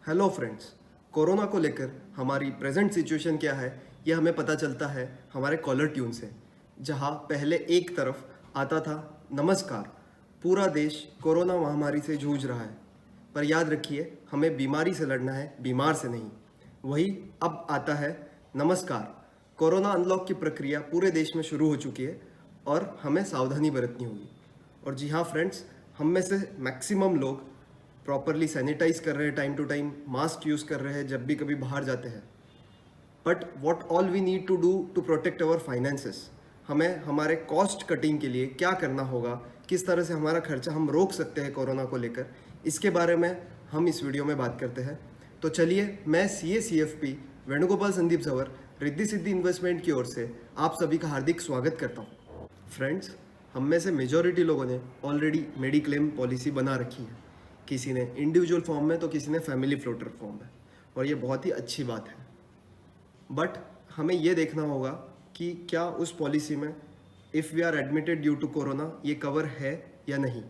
Hello friends. Corona को लेकर हमारी प्रेजेंट सिचुएशन क्या है ये हमें पता चलता है हमारे कॉलर ट्यून से, जहां पहले एक तरफ आता था नमस्कार, पूरा देश कोरोना महामारी से जूझ रहा है, पर याद रखिए हमें बीमारी से लड़ना है, बीमार से नहीं। वही अब आता है नमस्कार, कोरोना अनलॉक की प्रक्रिया पूरे देश में शुरू हो चुकी है और हमें सावधानी बरतनी होगी। और जी हाँ फ्रेंड्स, हम में से मैक्सिमम लोग प्रॉपरली सैनिटाइज कर रहे हैं, time to time mask use कर रहे हैं जब भी कभी बाहर जाते हैं। But what all we need to do to protect our finances, हमें हमारे कॉस्ट कटिंग के लिए क्या करना होगा, किस तरह से हमारा खर्चा हम रोक सकते हैं कोरोना को लेकर, इसके बारे में हम इस वीडियो में बात करते हैं। तो चलिए, मैं CA CFP वेणुगोपाल संदीप सवर, रिद्धि सिद्धि इन्वेस्टमेंट की ओर से आप सभी का हार्दिक स्वागत करता हूँ। फ्रेंड्स, हम में से मेजॉरिटी लोगों ने ऑलरेडी मेडिक्लेम पॉलिसी बना रखी है, किसी ने इंडिविजुअल फॉर्म में तो किसी ने फैमिली फ्लोटर फॉर्म में, और ये बहुत ही अच्छी बात है। बट हमें ये देखना होगा कि क्या उस पॉलिसी में if we are admitted due to corona ये कवर है या नहीं,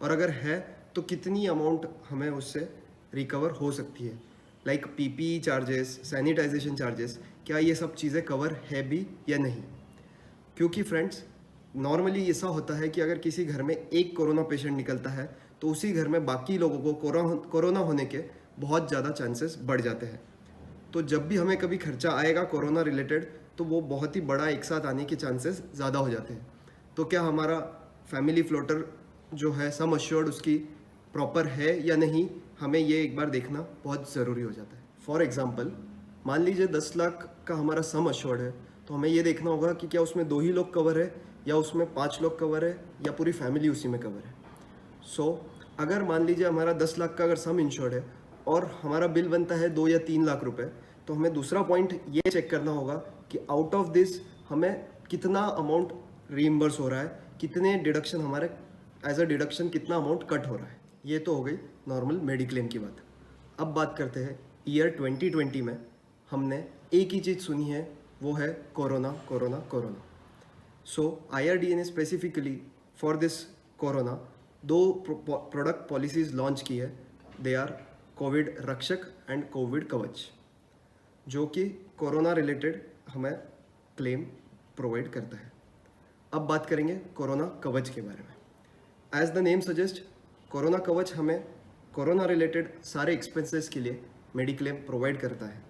और अगर है तो कितनी अमाउंट हमें उससे रिकवर हो सकती है, like PPE charges, sanitization charges, क्या ये सब चीज़ें कवर है भी या नहीं। क्योंकि फ्रेंड्स, नॉर्मली ऐसा होता है कि अगर किसी घर में एक कोरोना पेशेंट निकलता है तो उसी घर में बाकी लोगों को कोरोना होने के बहुत ज़्यादा चांसेस बढ़ जाते हैं। तो जब भी हमें कभी खर्चा आएगा कोरोना रिलेटेड, तो वो बहुत ही बड़ा एक साथ आने के चांसेस ज़्यादा हो जाते हैं। तो क्या हमारा फैमिली फ्लोटर जो है सम अश्योर्ड उसकी प्रॉपर है या नहीं, हमें ये एक बार देखना बहुत ज़रूरी हो जाता है। फॉर एग्ज़ाम्पल, मान लीजिए 10 लाख का हमारा सम अश्योर्ड है, तो हमें ये देखना होगा कि क्या उसमें 2 ही लोग कवर है, या उसमें 5 लोग कवर है, या पूरी फैमिली उसी में कवर है। अगर मान लीजिए हमारा 10 लाख का अगर सम इंश्योर्ड है और हमारा बिल बनता है 2 या 3 लाख रुपए, तो हमें दूसरा पॉइंट ये चेक करना होगा कि आउट ऑफ दिस हमें कितना अमाउंट रीइम्बर्स हो रहा है, कितने डिडक्शन हमारे एज अ डिडक्शन कितना अमाउंट कट हो रहा है। ये तो हो गई नॉर्मल मेडिक्लेम की बात। अब बात करते हैं ईयर 2020 में हमने एक ही चीज़ सुनी है, वो है कोरोना कोरोना कोरोना। IRDA ने specifically for this corona 2 product policies launch की है। दे आर कोविड रक्षक एंड कोविड कवच, जो कि कोरोना रिलेटेड हमें क्लेम प्रोवाइड करता है। अब बात करेंगे कोरोना कवच के बारे में। As the name suggest, corona Kavach हमें कोरोना रिलेटेड सारे एक्सपेंसेस के लिए मेडिक्लेम प्रोवाइड करता है।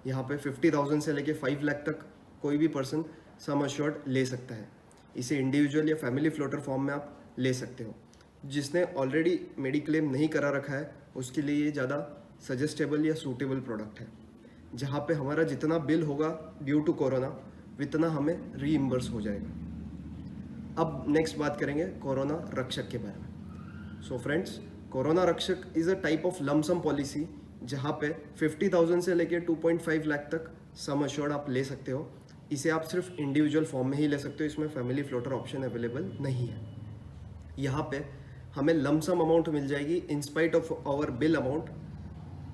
यहाँ पे 50,000 से लेके 5 लाख तक कोई भी पर्सन सम अश्योर्ड ले सकता है। इसे इंडिविजुअल या फैमिली फ्लोटर फॉर्म में आप ले सकते हो। जिसने ऑलरेडी मेडिक्लेम नहीं करा रखा है उसके लिए ये ज़्यादा सजेस्टेबल या सूटेबल प्रोडक्ट है, जहाँ पे हमारा जितना बिल होगा ड्यू टू कोरोना उतना हमें रीइम्बर्स हो जाएगा। अब नेक्स्ट बात करेंगे कोरोना रक्षक के बारे में। फ्रेंड्स, कोरोना रक्षक is a type of lump sum policy, जहाँ पे 50,000 से लेके 2.5 लाख तक सम अश्योर्ड आप ले सकते हो। इसे आप सिर्फ इंडिविजुअल फॉर्म में ही ले सकते हो, इसमें फैमिली फ्लोटर ऑप्शन अवेलेबल नहीं है। यहाँ पे हमें लमसम अमाउंट मिल जाएगी in spite of our bill amount,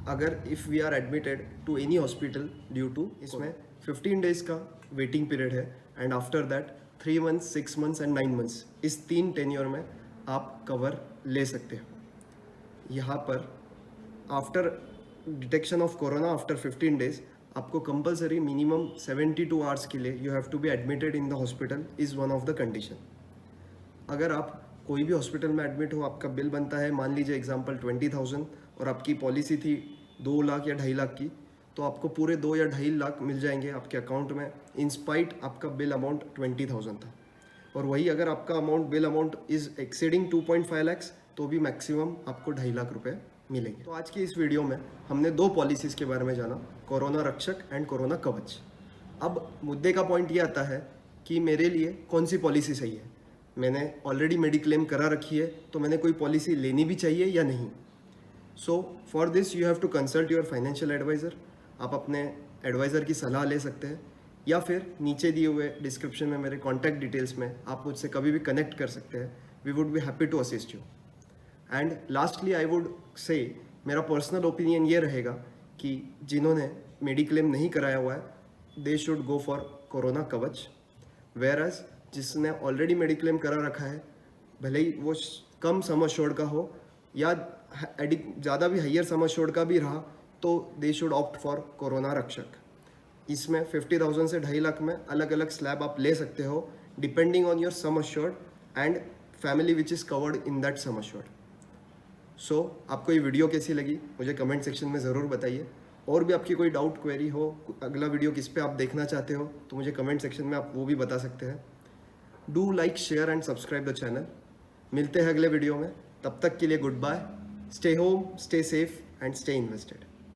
अगर if we are admitted to any hospital due to. इसमें 15 डेज का वेटिंग पीरियड है, and after that 3 months, 6 months and 9 months, इस 3 टेन्योर में आप कवर ले सकते हो। यहाँ पर after detection of corona after 15 days आपको कंपलसरी मिनिमम 72 आवर्स के लिए you have to be admitted in the hospital is one of the condition. अगर आप कोई भी हॉस्पिटल में एडमिट हो, आपका बिल बनता है मान लीजिए एग्जांपल 20,000 और आपकी पॉलिसी थी 2 लाख या 2.5 लाख की, तो आपको पूरे 2 या 2.5 लाख मिल जाएंगे आपके अकाउंट में, इन स्पाइट आपका बिल अमाउंट 20,000 था। और वही अगर आपका amount bill amount is exceeding 2.5 lakhs, तो भी मैक्सिमम आपको 2.5 लाख रुपए मिलेंगे। तो आज की इस वीडियो में हमने 2 पॉलिसीज़ के बारे में जाना, कोरोना रक्षक एंड कोरोना कवच। अब मुद्दे का पॉइंट ये आता है कि मेरे लिए कौन सी पॉलिसी सही है। मैंने ऑलरेडी मेडिक्लेम करा रखी है, तो मैंने कोई पॉलिसी लेनी भी चाहिए या नहीं। For this you have to consult your financial advisor. आप अपने एडवाइज़र की सलाह ले सकते हैं, या फिर नीचे दिए हुए डिस्क्रिप्शन में मेरे कॉन्टैक्ट डिटेल्स में आप मुझसे कभी भी कनेक्ट कर सकते हैं। We would be happy to assist you. And lastly I would say, मेरा पर्सनल ओपिनियन ये रहेगा कि जिन्होंने मेडिक्लेम नहीं कराया हुआ है they should go for corona कवच, वेयर एज जिसने ऑलरेडी मेडिक्लेम करा रखा है, भले ही वो कम सम अश्योर्ड का हो या ज़्यादा भी हाइयर सम एश्योर्ड का भी रहा तो they should opt for corona रक्षक। इसमें 50,000 से 2.5 लाख में अलग अलग स्लैब आप ले सकते हो depending on your sum assured and family which is covered in that sum assured. So आपको ये वीडियो कैसी लगी मुझे कमेंट सेक्शन में ज़रूर बताइए। और भी आपकी कोई डाउट क्वेरी हो, अगला वीडियो किस पे आप देखना चाहते हो, तो मुझे कमेंट सेक्शन में आप वो भी बता सकते हैं। Do like, share and subscribe the channel. मिलते हैं अगले वीडियो में, तब तक के लिए good bye. Stay home, stay safe and stay invested.